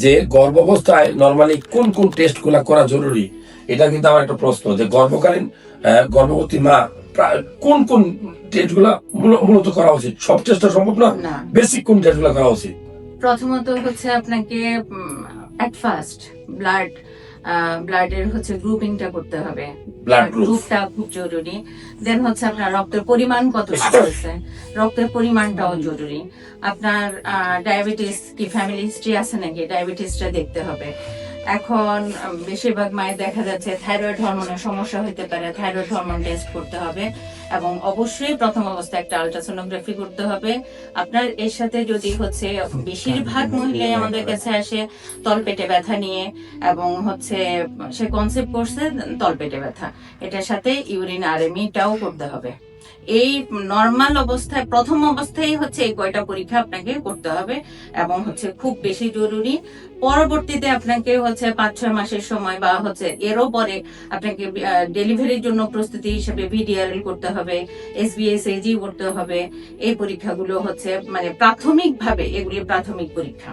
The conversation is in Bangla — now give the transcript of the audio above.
যে গর্ভাবস্থায় নরমালি কোন কোন টেস্ট গুলা করা জরুরি, এটা কিন্তু আমার একটা প্রশ্ন যে গর্ভকালীন গর্ভবতী মা কোন কোন টেস্ট গুলা মূলত করা উচিত? সব টেস্টটা সম্ভব না, না, বেসিক কোন টেস্ট গুলা করা উচিত? প্রথমত হচ্ছে আপনাকে এট ফার্স্ট ব্লাডের হচ্ছে গ্রুপিংটা করতে হবে, ব্লাড গ্রুপ। গ্রুপটা খুব জরুরি। দেন হচ্ছে আপনার রক্তের পরিমাণ কতটুকু আছে, রক্তের পরিমাণটাও জরুরি। আপনার ডায়াবেটিস কি ফ্যামিলি হিস্ট্রি আছে নাকি, ডায়াবেটিসটা দেখতে হবে। এখন বেশিরভাগ মায়ের দেখা যাচ্ছে থাইরয়েড হরমোনের সমস্যা হতে পারে, থাইরয়েড হরমোন টেস্ট করতে হবে। এবং অবশ্যই প্রথম অবস্থায় একটা আলট্রাসোনোগ্রাফি করতে হবে। আপনার এর সাথে যদি হচ্ছে বেশিরভাগ মহিলাই আমাদের কাছে আসে তলপেটে ব্যথা নিয়ে, এবং হচ্ছে সে কনসেপ্ট করছে তলপেটে ব্যথা, এটার সাথে ইউরিন আরএমইটাও করতে হবে। এই নর্মাল অবস্থায় প্রথম অবস্থায় হচ্ছে এই কয়টা পরীক্ষা আপনাকে করতে হবে এবং হচ্ছে খুব বেশি জরুরি। পরবর্তীতে আপনাকে হচ্ছে 5-6 মাসের সময় বা হচ্ছে এরও পরে আপনাকে ডেলিভারির জন্য প্রস্তুতি হিসেবে ভিডিআরএল করতে হবে, এসবিএসএজি করতে হবে। এই পরীক্ষাগুলো হচ্ছে মানে প্রাথমিকভাবে এগুলি প্রাথমিক পরীক্ষা।